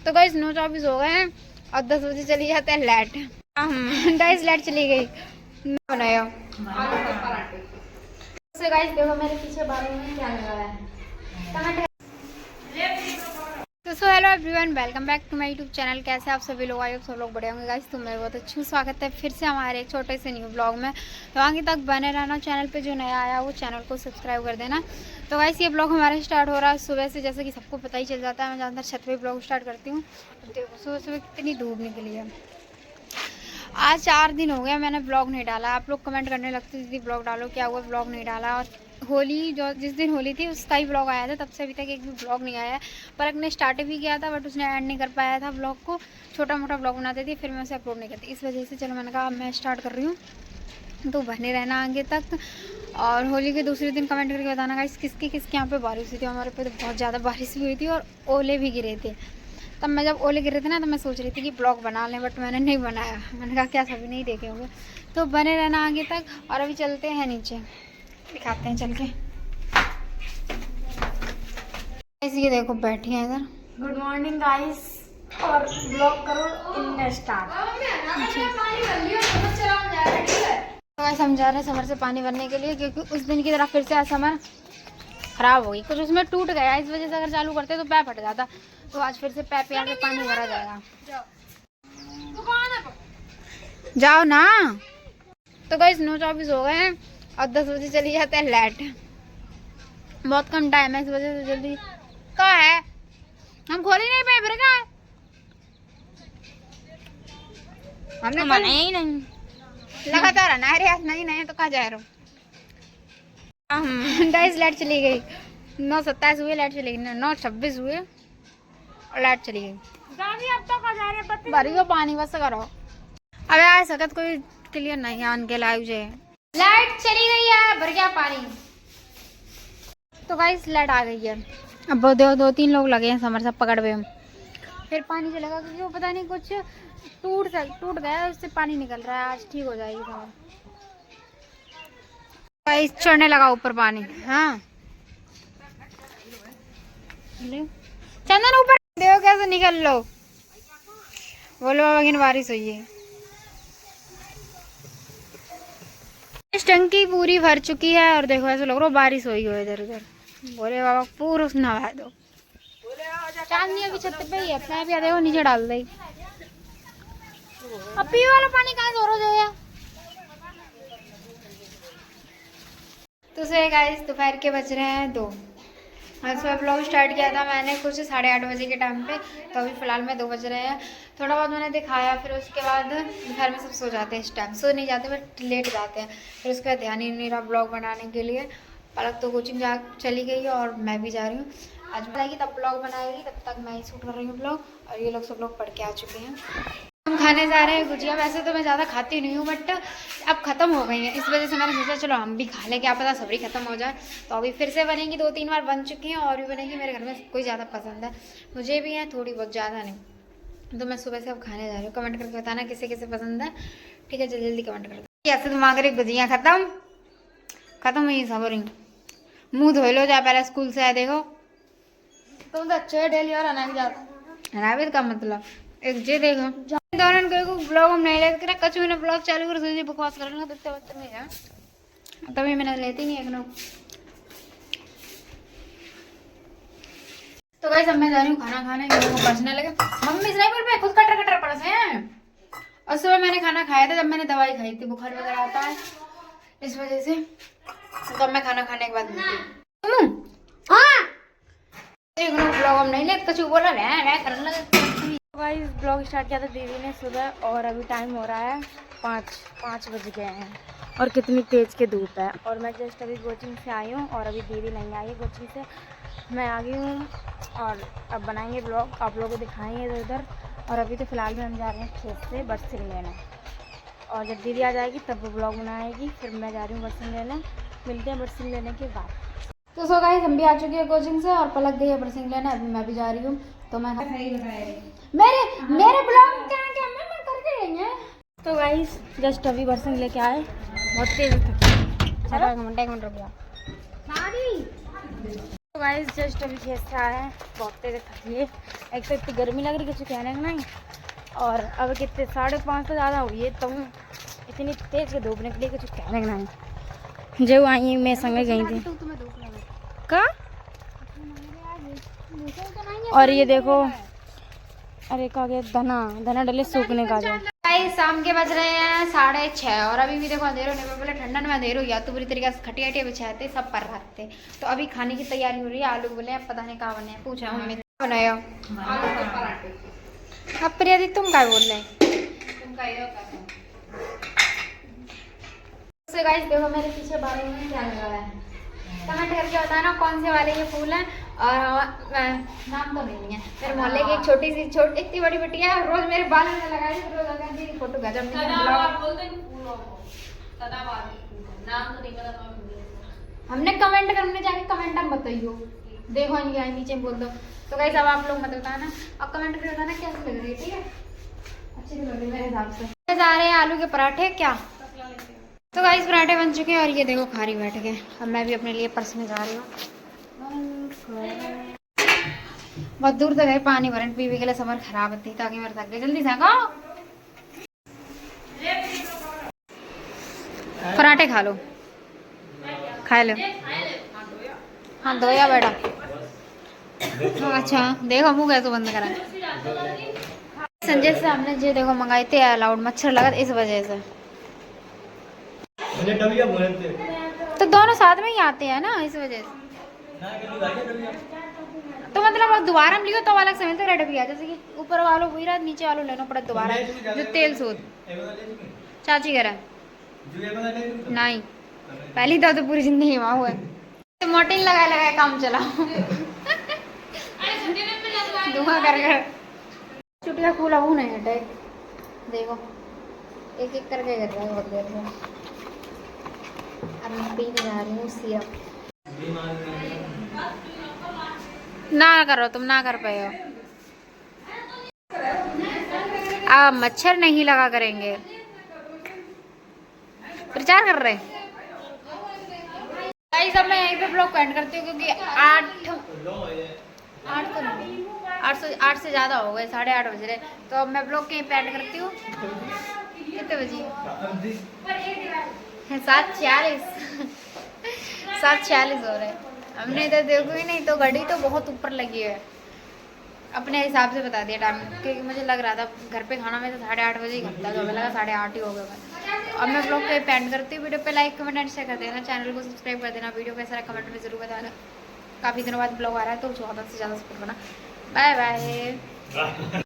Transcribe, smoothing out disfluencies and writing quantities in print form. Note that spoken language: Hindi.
तो गाइस 9:24 हो गए हैं और 10 बजे चली जाते हैं लाइट। गाइस लाइट चली गई। बनाया तो गाइस देखो मेरे पीछे बालों में क्या लगा है। तो so hello everyone, welcome back to my YouTube channel. कैसे आप सभी लोग, आए सब लोग बढ़िया होंगे गाइस। तो मेरे बहुत अच्छा स्वागत है फिर से हमारे एक छोटे से न्यू ब्लॉग में। तो आगे तक बने रहना, चैनल पे जो नया आया वो चैनल को सब्सक्राइब कर देना। तो गाइस ये ब्लॉग हमारा स्टार्ट हो रहा है सुबह से, जैसे कि सबको पता ही चल जाता है। मैं ज़्यादातर छत पे ब्लॉग स्टार्ट करती हूँ। देखो सुबह सुबह कितनी धूप निकली है। आज 4 दिन हो गया मैंने ब्लॉग नहीं डाला। आप लोग कमेंट करने लगते दीदी ब्लॉग डालो, क्या हुआ ब्लॉग नहीं डाला। और होली जो जिस दिन होली थी उसका ही ब्लॉग आया था, तब से अभी तक एक भी ब्लॉग नहीं आया है। पर ने स्टार्ट भी किया था बट उसने ऐड नहीं कर पाया था ब्लॉग को। छोटा मोटा ब्लॉग बनाती थी फिर मैं उसे अपलोड नहीं करती, इस वजह से चलो मैंने कहा अब मैं स्टार्ट कर रही हूँ। तो बने रहना आगे तक। और होली के दूसरे दिन कमेंट करके बताना गाइस किसके यहाँ पे बारिश हुई थी। हमारे पे तो बहुत ज़्यादा बारिश भी हुई थी और ओले भी गिरे थे। तब मैं जब ओले गिरे थे ना तो मैं सोच रही थी कि ब्लॉग बना लें, बट मैंने नहीं बनाया। मैंने कहा क्या सभी नहीं देखे होंगे। तो बने रहना आगे तक। और अभी चलते हैं नीचे, दिखाते हैं चल के। ये देखो बैठी है इधर। गुड मॉर्निंग गाइस, और ब्लॉग करो इन स्टार्ट। तो गाइस हम जा रहे हैं समर से पानी भरने के लिए, क्योंकि उस दिन की तरह फिर से आज समर खराब हो गई। कुछ उसमें टूट गया, इस वजह से अगर चालू करते तो पैप फट जाता। तो आज फिर से पैप यहाँ से पानी भरा जाएगा। जाओ ना। तो गाइस 9:24 हो गए हैं और 10 बजे चली जाते हैं लाइट। बहुत कम टाइम है, इस वजह से जल्दी कहाँ है। हम खोल ही नहीं पाए, फिर कहाँ है? हमने मना ही नहीं, लगातार आना है रियाज। नहीं तो कहाँ जा रहे हो। गाइस लाइट चली गई। 9:27 हुए लाइट चली गई, 9:26 हुए और लाइट चली गई। भरी हो पानी बस करो। अबे आ सकत कोई क्लियर नहीं आन के लाइव जे लाइट चली गई है, भर गया पानी। तो गाइस लाइट आ गई है। अब दो तीन लोग लगे हैं समर सब पकड़ में। फिर पानी चलेगा क्योंकि वो पता नहीं कुछ टूट गया है, उससे पानी निकल रहा है। आज ठीक हो जाएगी समर। गाइस चढ़ने लगा ऊपर पानी। हाँ चंदन ऊपर देखो कैसे निकल लो। बोलो बाबा बारिश हुई है। इस टंकी पूरी भर चुकी है और देखो ऐसे लग रहा बारिश हुई हो इधर उधर। बोले बाबा पूरा नहा दो। चांदनी अभी छत पे ही है, अपना भी देखो नीचे डाल दे। अब पीने वाला पानी कहाँ से हो रहा है। तो से गाइस दोपहर के बज रहे हैं 2। आज सुबह ब्लॉग स्टार्ट किया था मैंने कुछ 8:30 बजे के टाइम पे। तो अभी फिलहाल में 2 बज रहे हैं। थोड़ा बहुत मैंने दिखाया, फिर उसके बाद घर में सब सो जाते हैं। इस टाइम सो नहीं जाते बट लेट जाते हैं। फिर उसके बाद ध्यान ही नहीं रहा ब्लॉग बनाने के लिए। पलक तो कोचिंग जा चली गई है और मैं भी जा रही हूँ। आज बनाएगी तब ब्लॉग बनाएगी, तब तक मैं ही शूट कर रही हूँ ब्लॉग। और ये लोग सब लोग पढ़ के आ चुके हैं। हम खाने जा रहे हैं गुजिया। वैसे तो मैं ज़्यादा खाती नहीं हूँ बट अब ख़त्म हो गई है, इस वजह से मैंने सोचा चलो हम भी खा लें, क्या पता सब्री ख़त्म हो जाए। तो अभी फिर से बनेगी, 2-3 बार बन चुकी हैं और भी बनेगी। मेरे घर में सबको ज़्यादा पसंद है, मुझे भी है थोड़ी बहुत, ज़्यादा नहीं। तो मैं सुबह से अब खाने जा रही हूँ। कमेंट करके बताना किसे किसे पसंद है, ठीक है। जल्दी जल्दी कमेंट कर दो। ऐसे तो मांग रही गुजिया ख़त्म हुई सब्री। मुँह धो लो जा पहले स्कूल से आए। देखो तुम तो अच्छे है डेली और आना भी जाता है का मतलब एक जे देखो दौरान को ब्लॉग हम नहीं लेते कछु मैंने ब्लॉग चालू कर सोची बकवास करना तो नहीं है, तभी मैंने लेती नहीं एक। तो गाइस अब मैं जा रही हूँ खाना खाने। मेरे को बचने लगे मम्मी स्नाइपर पे खुद कटर कटर पड़े हैं। और सुबह मैंने खाना खाया था जब मैंने दवाई खाई थी, बुखार वगैरह आता है इस वजह से। तो मैं खाना खाने के बाद ब्लॉग हम नहीं लेते कछु बोला करने लगे। गाइस ब्लॉग स्टार्ट किया था दीदी ने सुबह, और अभी टाइम हो रहा है 5 बज गए हैं और कितनी तेज़ की धूप है। और मैं जस्ट अभी कोचिंग से आई हूँ और अभी दीदी नहीं आई है कोचिंग से, मैं आ गई हूँ। और अब बनाएंगे ब्लॉग, आप लोगों को दिखाएंगे इधर उधर। और अभी तो फ़िलहाल में हम जा रहे हैं खेत से बरसिंग लेने, और जब दीदी आ जाएगी तब वो ब्लॉग बनाएगी। फिर मैं जा रही हूँ बरसिंग लेने, मिलते हैं बरसिंग लेने के बाद। तो सो गाइस हम भी आ चुके हैं कोचिंग से और पलक गई है बरसिंग लेने। अभी मैं भी जा रही हूँ। तो मैं मेरे ब्लॉग क्या मैं करके गई है। तो गाइस जस्ट अभी बरसिंग लेके आए, बहुत तेज एक मिनट रुक जाओ। तो गाइस जस्ट अभी खेत से आए हैं, बहुत तेज थक लिए। एक तो इतनी गर्मी लग रही कुछ कहने का नहीं, और अब कितने 5:30 तो ज़्यादा हुई है, तो इतनी तेज के धूप निकली कुछ कहने का नहीं। जो आई मैं संगे गई थी का। और ये देखो, अरे का गया धना धना डले सूखने का जो। भाई शाम के बज रहे हैं 6:30 और अभी भी देखो अंधेरो नहीं, बोले ठंडा में अंधेरो या तो पूरी तरीके से खटिया वटिया बिछाते सब पर रखते। तो अभी खाने की तैयारी हो रही है। आलू बोले अब पता नहीं कहाँ बने हैं, पूछा मम्मी बनाया अब प्रिया दी तुम क्या बोल रहे गाइस देखो मेरे पीछे बालों में क्या लगा है, कमेंट करके बताना कौन से वाले ये फूल हैं। और नाम तो नहीं है, मेरे मोहल्ले की एक छोटी सी इतनी बड़ी बिटिया है, रोज मेरे बाल में लगाई रोज लगा दी फोटो गजब हमने कमेंट करने जाके कमेंट हम बताइयो देखो इनके यहाँ नीचे बोल दो। तो गाइस अब आप लोग मत बताना, अब कमेंट करके बताना कैसे लग रही है, ठीक है अच्छी लग रही है मेरे हिसाब से। जा रहे हैं आलू के पराठे क्या। तो गाइस पराठे बन चुके हैं और ये देखो खारी बैठ गए। अब मैं भी अपने लिए पर्स में जा रही हूँ, बहुत दूर तक है पानी भरन पीने के लिए, समर खराब थी ताकि मेरे थक गए। जल्दी से खाओ पराठे खा लो, खा लो। हाँ धोया बेटा। अच्छा देखो मुँह कैसे बंद करा। संजय से हमने जो देखो मंगाए थे अलाउड, मच्छर लगा इस वजह से। तो दोनों साथ में ही आते हैं ना इस वजह से। तो मतलब अब दोबारा हम लिखो तो अलग से मिलते रेड भी आ, जैसे कि ऊपर वालों वही रहा नीचे वालों लेना पड़ा दोबारा जो तेल सूद चाची कह रहा है नहीं पहली तो पूरी जिंदगी वहाँ हुआ तो मोटिन लगा काम चला धुआं कर छुट्टियाँ खुला वो नहीं हटे देखो एक एक करके कर रहा है बहुत देर से। अब मैं पीने जा रही हूँ सिरप। ना करो तुम ना कर पाए हो, अब मच्छर नहीं लगा करेंगे। प्रचार कर रहे गाइस अब मैं यहीं पे ब्लॉग एंड करती हूँ क्योंकि 8 से ज़्यादा हो गए, 8:30 बज रहे। तो अब मैं ब्लॉग कहीं पे एंड करती हूँ। कितने बजे 7:46 हो रहे। हमने इधर देखो ही नहीं तो घड़ी तो बहुत ऊपर लगी है, अपने हिसाब से बता दिया टाइम क्योंकि मुझे लग रहा था घर पे खाना में तो 8:30 बजे ही खाता, तो हमें लगा 8:30 ही हो गए। अब मैं ब्लॉग पे पेंड करती हूँ। वीडियो पे लाइक कमेंट एंड शेयर कर देना, चैनल को सब्सक्राइब कर देना। वीडियो कैसा रहा कमेंट में जरूर बताना। काफ़ी दिनों बाद ब्लॉग आ रहा है तो ज़्यादा से ज़्यादा सपोर्ट करना। Bye bye.